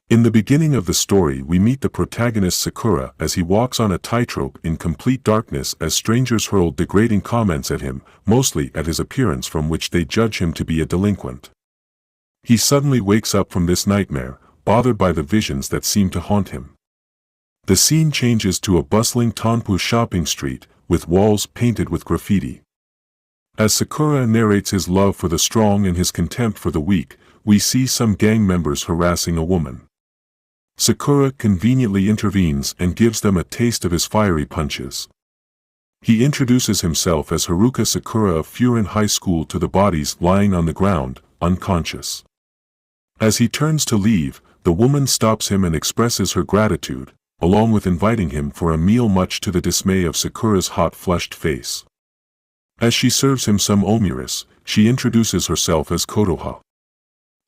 In the beginning of the story we meet the protagonist Sakura as he walks on a tightrope in complete darkness as strangers hurl degrading comments at him, mostly at his appearance from which they judge him to be a delinquent. He suddenly wakes up from this nightmare, bothered by the visions that seem to haunt him. The scene changes to a bustling Tanpu shopping street, with walls painted with graffiti. As Sakura narrates his love for the strong and his contempt for the weak, we see some gang members harassing a woman. Sakura conveniently intervenes and gives them a taste of his fiery punches. He introduces himself as Haruka Sakura of Furin High School to the bodies lying on the ground, unconscious. As he turns to leave, the woman stops him and expresses her gratitude, along with inviting him for a meal, much to the dismay of Sakura's hot-flushed face. As she serves him some omuris, she introduces herself as Kotoha.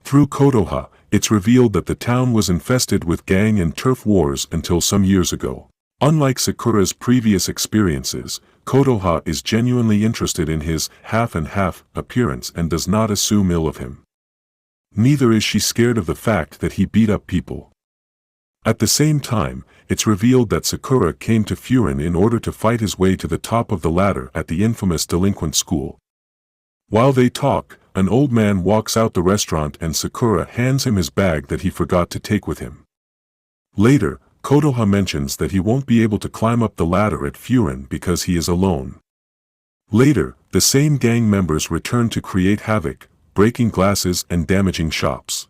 Through Kotoha, it's revealed that the town was infested with gang and turf wars until some years ago. Unlike Sakura's previous experiences, Kotoha is genuinely interested in his half-and-half appearance and does not assume ill of him. Neither is she scared of the fact that he beat up people. At the same time, it's revealed that Sakura came to Furin in order to fight his way to the top of the ladder at the infamous delinquent school. While they talk, an old man walks out the restaurant and Sakura hands him his bag that he forgot to take with him. Later, Kotoha mentions that he won't be able to climb up the ladder at Furin because he is alone. Later, the same gang members return to create havoc, breaking glasses and damaging shops.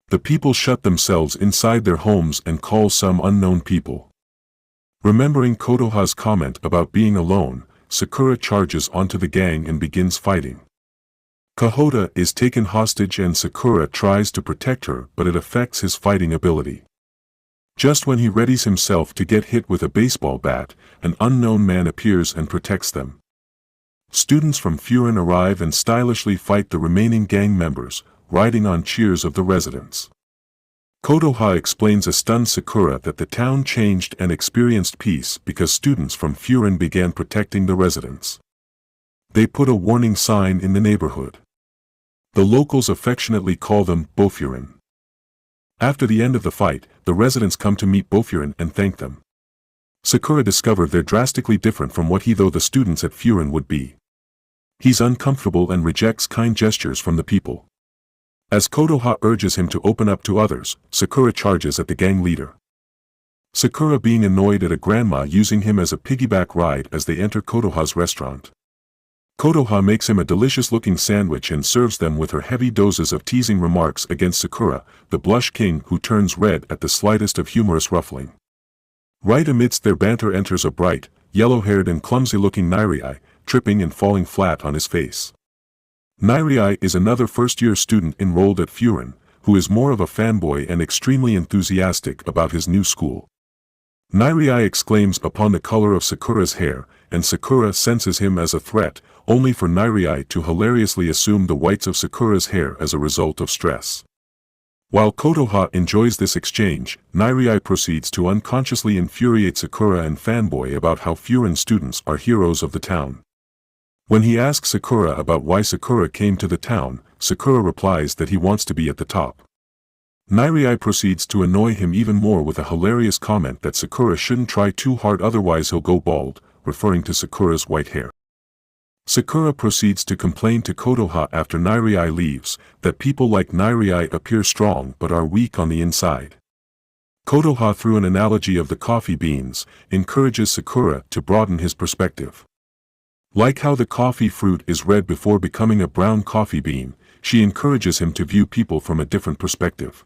The people shut themselves inside their homes and call some unknown people. Remembering Kotoha's comment about being alone, Sakura charges onto the gang and begins fighting. Kohota is taken hostage and Sakura tries to protect her, but it affects his fighting ability. Just when he readies himself to get hit with a baseball bat, an unknown man appears and protects them. Students from Furin arrive and stylishly fight the remaining gang members, riding on cheers of the residents. Kotoha explains a stunned Sakura that the town changed and experienced peace because students from Furin began protecting the residents. They put a warning sign in the neighborhood. The locals affectionately call them Bofurin. After the end of the fight, the residents come to meet Bofurin and thank them. Sakura discovers they're drastically different from what he though the students at Furin would be. He's uncomfortable and rejects kind gestures from the people. As Kotoha urges him to open up to others, Sakura charges at the gang leader. Sakura being annoyed at a grandma using him as a piggyback ride as they enter Kotoha's restaurant. Kotoha makes him a delicious-looking sandwich and serves them with her heavy doses of teasing remarks against Sakura, the blush king who turns red at the slightest of humorous ruffling. Right amidst their banter enters a bright, yellow-haired and clumsy-looking Nairai, tripping and falling flat on his face. Nairai is another first-year student enrolled at Furin, who is more of a fanboy and extremely enthusiastic about his new school. Nairai exclaims upon the color of Sakura's hair, and Sakura senses him as a threat, only for Nairai to hilariously assume the whites of Sakura's hair as a result of stress. While Kotoha enjoys this exchange, Nairai proceeds to unconsciously infuriate Sakura and fanboy about how Furin students are heroes of the town. When he asks Sakura about why Sakura came to the town, Sakura replies that he wants to be at the top. Nairai proceeds to annoy him even more with a hilarious comment that Sakura shouldn't try too hard otherwise he'll go bald, referring to Sakura's white hair. Sakura proceeds to complain to Kotoha after Nairai leaves, that people like Nairai appear strong but are weak on the inside. Kotoha, through an analogy of the coffee beans, encourages Sakura to broaden his perspective. Like how the coffee fruit is red before becoming a brown coffee bean, she encourages him to view people from a different perspective.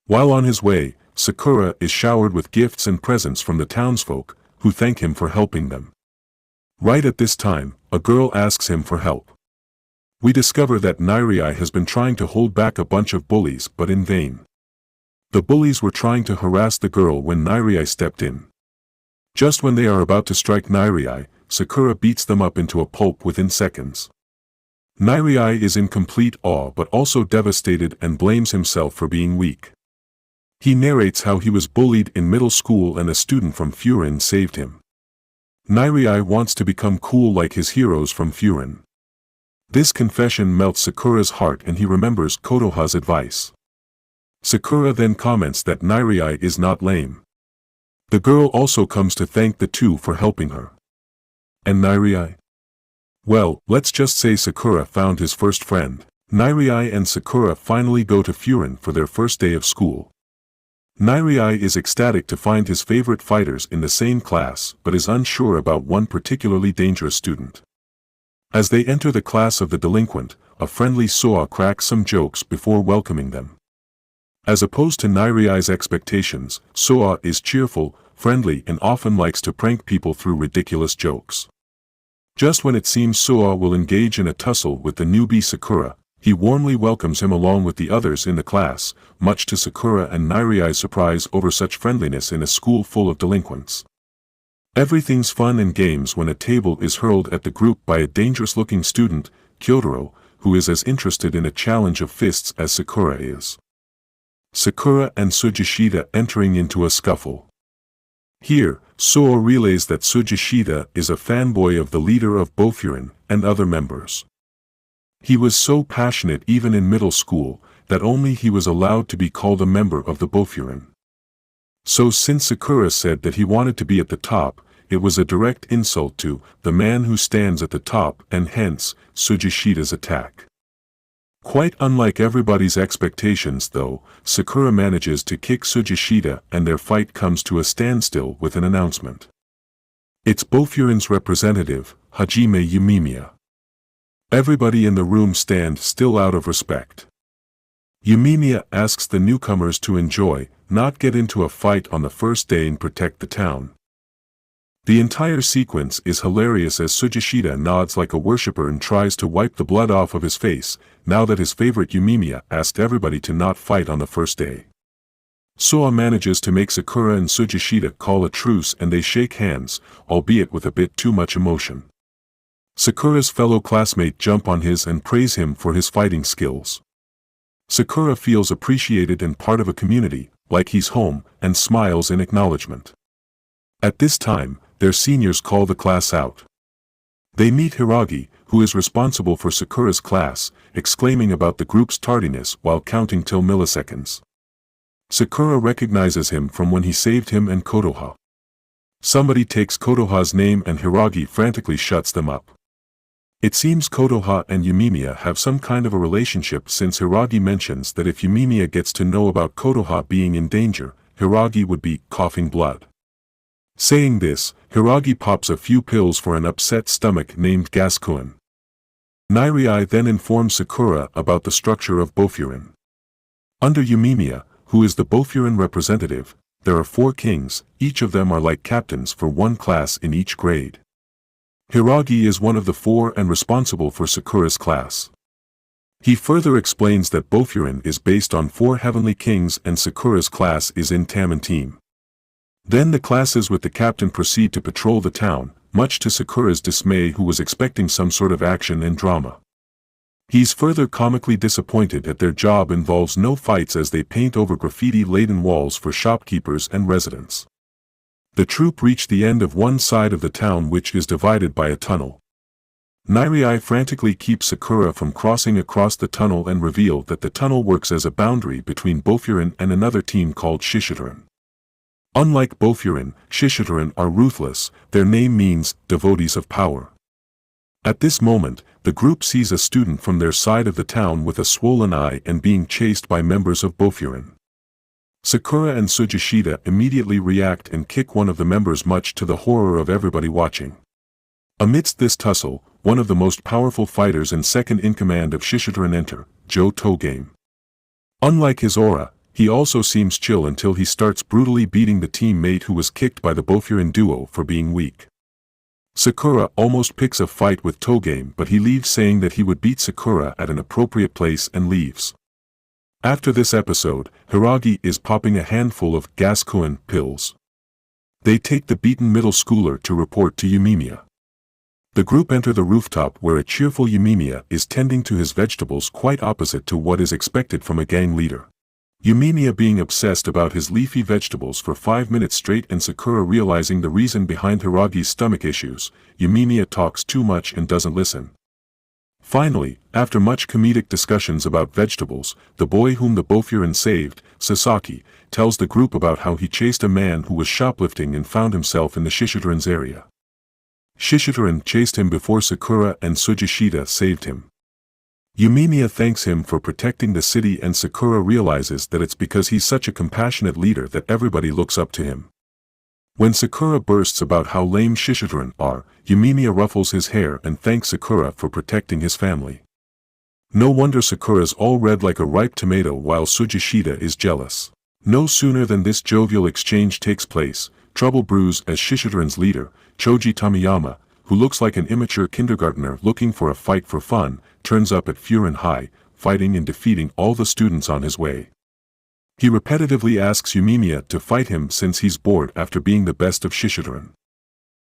While on his way, Sakura is showered with gifts and presents from the townsfolk, who thank him for helping them. Right at this time, a girl asks him for help. We discover that Nairai has been trying to hold back a bunch of bullies but in vain. The bullies were trying to harass the girl when Nairai stepped in. Just when they are about to strike Nairai, Sakura beats them up into a pulp within seconds. Nairai is in complete awe but also devastated and blames himself for being weak. He narrates how he was bullied in middle school and a student from Furin saved him. Nairai wants to become cool like his heroes from Furin. This confession melts Sakura's heart and he remembers Kotoha's advice. Sakura then comments that Nairai is not lame. The girl also comes to thank the two for helping her. And Nairai? Well, let's just say Sakura found his first friend. Nairai and Sakura finally go to Furin for their first day of school. Nairai is ecstatic to find his favorite fighters in the same class but is unsure about one particularly dangerous student. As they enter the class of the delinquent, a friendly Soa cracks some jokes before welcoming them. As opposed to Nairai's expectations, Soa is cheerful, friendly and often likes to prank people through ridiculous jokes. Just when it seems Soa will engage in a tussle with the newbie Sakura, he warmly welcomes him along with the others in the class, much to Sakura and Nairai's surprise over such friendliness in a school full of delinquents. Everything's fun and games when a table is hurled at the group by a dangerous-looking student, Kyotaro, who is as interested in a challenge of fists as Sakura is. Sakura and Tsujishida entering into a scuffle. Here, Soa relays that Tsujishida is a fanboy of the leader of Bofurin and other members. He was so passionate even in middle school that only he was allowed to be called a member of the Bofurin. So since Sakura said that he wanted to be at the top, it was a direct insult to the man who stands at the top and hence Tsujishida's attack. Quite unlike everybody's expectations though, Sakura manages to kick Tsujishida and their fight comes to a standstill with an announcement. It's Bofurin's representative, Hajime Yumimiya. Everybody in the room stands still out of respect. Yumimiya asks the newcomers to enjoy, not get into a fight on the first day and protect the town. The entire sequence is hilarious as Tsujishida nods like a worshipper and tries to wipe the blood off of his face, now that his favorite Yumimiya asked everybody to not fight on the first day. Soa manages to make Sakura and Tsujishida call a truce and they shake hands, albeit with a bit too much emotion. Sakura's fellow classmate jump on his and praise him for his fighting skills. Sakura feels appreciated and part of a community, like he's home, and smiles in acknowledgement. At this time, their seniors call the class out. They meet Hiragi, who is responsible for Sakura's class, exclaiming about the group's tardiness while counting till milliseconds. Sakura recognizes him from when he saved him and Kotoha. Somebody takes Kotoha's name and Hiragi frantically shuts them up. It seems Kotoha and Yumimiya have some kind of a relationship since Hiragi mentions that if Yumimiya gets to know about Kotoha being in danger, Hiragi would be coughing blood. Saying this, Hiragi pops a few pills for an upset stomach named Gaskuin. Nairai then informs Sakura about the structure of Bofurin. Under Yumimiya, who is the Bofurin representative, there are 4 kings, each of them are like captains for one class in each grade. Hiragi is one of the 4 and responsible for Sakura's class. He further explains that Bofurin is based on 4 heavenly kings and Sakura's class is in Tamon team. Then the classes with the captain proceed to patrol the town, much to Sakura's dismay who was expecting some sort of action and drama. He's further comically disappointed that their job involves no fights as they paint over graffiti-laden walls for shopkeepers and residents. The troop reach the end of one side of the town which is divided by a tunnel. Nairai frantically keeps Sakura from crossing across the tunnel and reveal that the tunnel works as a boundary between Bofurin and another team called Shishidoran. Unlike Bofurin, Shishidoran are ruthless, their name means devotees of power. At this moment, the group sees a student from their side of the town with a swollen eye and being chased by members of Bofurin. Sakura and Tsujishida immediately react and kick one of the members much to the horror of everybody watching. Amidst this tussle, one of the most powerful fighters and second in command of Shishidoran enter, Joe Togame. Unlike his aura, he also seems chill until he starts brutally beating the teammate who was kicked by the Bofurin duo for being weak. Sakura almost picks a fight with Togame but he leaves saying that he would beat Sakura at an appropriate place and leaves. After this episode, Hiragi is popping a handful of Gaskuin pills. They take the beaten middle schooler to report to Yumimiya. The group enter the rooftop where a cheerful Yumimiya is tending to his vegetables quite opposite to what is expected from a gang leader. Yumimiya being obsessed about his leafy vegetables for 5 minutes straight and Sakura realizing the reason behind Hiragi's stomach issues, Yumimiya talks too much and doesn't listen. Finally, after much comedic discussions about vegetables, the boy whom the Bofurun saved, Sasaki, tells the group about how he chased a man who was shoplifting and found himself in the Shishidoran's area. Shishidoran chased him before Sakura and Tsujishita saved him. Yumimiya thanks him for protecting the city and Sakura realizes that it's because he's such a compassionate leader that everybody looks up to him. When Sakura bursts about how lame Shishidoran are, Yumimiya ruffles his hair and thanks Sakura for protecting his family. No wonder Sakura's all red like a ripe tomato while Tsujishita is jealous. No sooner than this jovial exchange takes place, trouble brews as Shishidoran's leader, Choji Tomiyama, who looks like an immature kindergartner looking for a fight for fun, turns up at Furin High, fighting and defeating all the students on his way. He repetitively asks Yumimiya to fight him since he's bored after being the best of Shishidoran.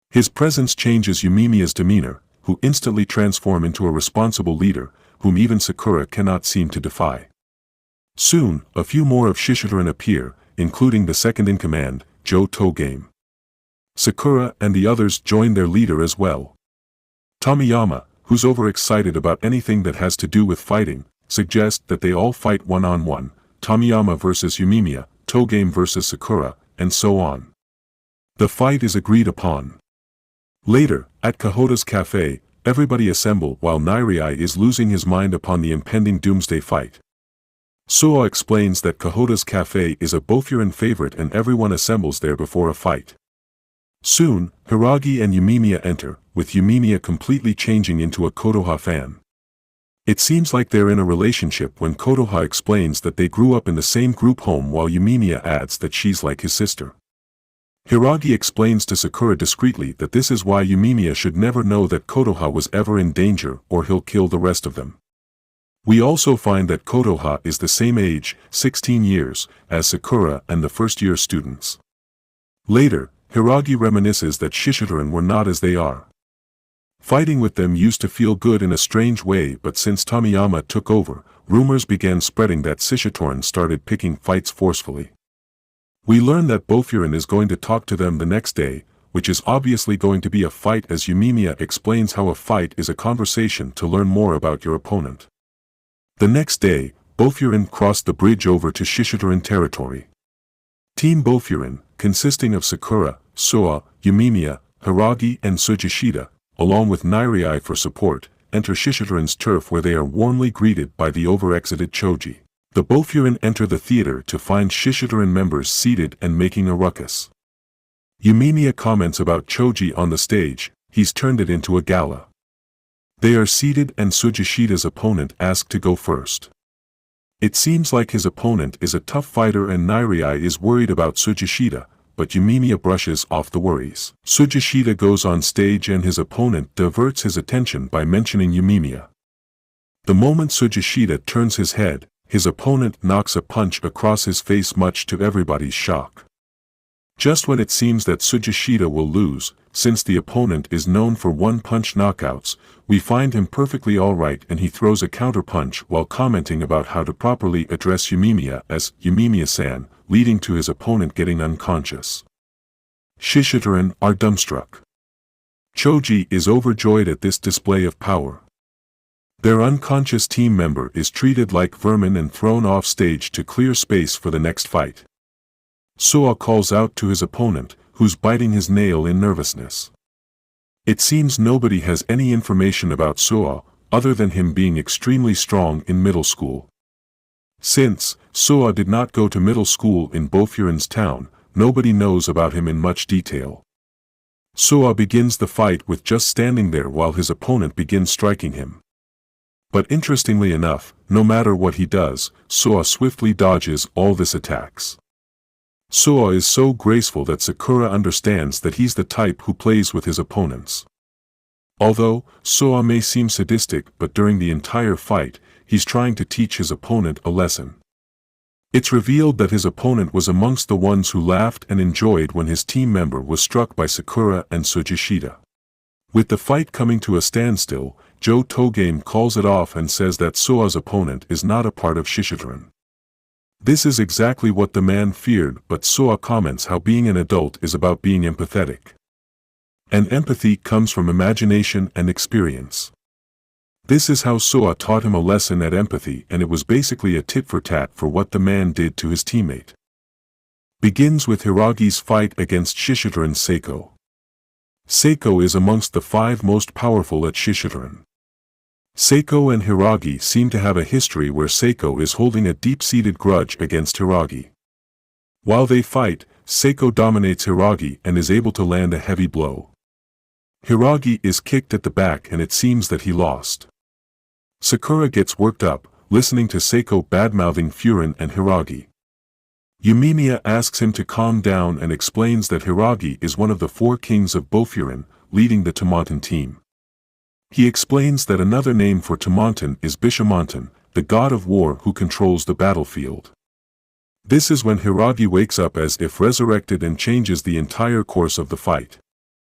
His presence changes Yumimiya's demeanor, who instantly transform into a responsible leader, whom even Sakura cannot seem to defy. Soon, a few more of Shishidoran appear, including the second-in-command, Joe Togame. Sakura and the others join their leader as well. Tomiyama, who's overexcited about anything that has to do with fighting, suggests that they all fight one-on-one, Tomiyama versus Yumimiya, Togame versus Sakura, and so on. The fight is agreed upon. Later, at Kahota's cafe, everybody assemble while Nairai is losing his mind upon the impending doomsday fight. Suo explains that Kahota's cafe is a Bofurun favorite and everyone assembles there before a fight. Soon, Hiragi and Yumimiya enter, with Yumimiya completely changing into a Kotoha fan. It seems like they're in a relationship when Kotoha explains that they grew up in the same group home while Yumimiya adds that she's like his sister. Hiragi explains to Sakura discreetly that this is why Yumimiya should never know that Kotoha was ever in danger or he'll kill the rest of them. We also find that Kotoha is the same age, 16 years, as Sakura and the first-year students. Later, Hiragi reminisces that Shishidoran were not as they are. Fighting with them used to feel good in a strange way, but since Tomiyama took over, rumors began spreading that Shishidoran started picking fights forcefully. We learn that Bofurun is going to talk to them the next day, which is obviously going to be a fight as Yumimiya explains how a fight is a conversation to learn more about your opponent. The next day, Bofurun crossed the bridge over to Shishidoran territory. Team Bofurun, consisting of Sakura, Suo, Yumimiya, Hiragi and Tsujishita, along with Nairai for support, enter Shishidoran's turf where they are warmly greeted by the over-exited Choji. The Bofurun enter the theater to find Shishidoran members seated and making a ruckus. Yumimiya comments about Choji on the stage, he's turned it into a gala. They are seated and Tsujishita's opponent asked to go first. It seems like his opponent is a tough fighter and Nairai is worried about Tsujishita, but Yumimiya brushes off the worries. Tsujishita goes on stage and his opponent diverts his attention by mentioning Yumimiya. The moment Tsujishita turns his head, his opponent knocks a punch across his face much to everybody's shock. Just when it seems that Tsujishita will lose, since the opponent is known for one-punch knockouts, we find him perfectly alright and he throws a counter-punch while commenting about how to properly address Yumimiya as Yumimiya-san, leading to his opponent getting unconscious. Shishidoran are dumbstruck. Choji is overjoyed at this display of power. Their unconscious team member is treated like vermin and thrown off stage to clear space for the next fight. Suo calls out to his opponent, who's biting his nail in nervousness. It seems nobody has any information about Suo, other than him being extremely strong in middle school. Since Suo did not go to middle school in Bofurun's town, nobody knows about him in much detail. Suo begins the fight with just standing there while his opponent begins striking him. But interestingly enough, no matter what he does, Suo swiftly dodges all this attacks. Suo is so graceful that Sakura understands that he's the type who plays with his opponents. Although Suo may seem sadistic, but during the entire fight, he's trying to teach his opponent a lesson. It's revealed that his opponent was amongst the ones who laughed and enjoyed when his team member was struck by Sakura and Tsujishita. With the fight coming to a standstill, Joe Togame calls it off and says that Suo's opponent is not a part of Shishidoran. This is exactly what the man feared, but Suo comments how being an adult is about being empathetic. And empathy comes from imagination and experience. This is how Soa taught him a lesson at empathy, and it was basically a tit-for-tat for what the man did to his teammate. Begins with Hiragi's fight against Shishidoran Seiko. Seiko is amongst the 5 most powerful at Shishidoran. Seiko and Hiragi seem to have a history where Seiko is holding a deep-seated grudge against Hiragi. While they fight, Seiko dominates Hiragi and is able to land a heavy blow. Hiragi is kicked at the back and it seems that he lost. Sakura gets worked up, listening to Seiko badmouthing Furin and Hiragi. Yumiya asks him to calm down and explains that Hiragi is one of the 4 kings of Bofurin, leading the Tomontan team. He explains that another name for Tomontan is Bishamontan, the god of war who controls the battlefield. This is when Hiragi wakes up as if resurrected and changes the entire course of the fight.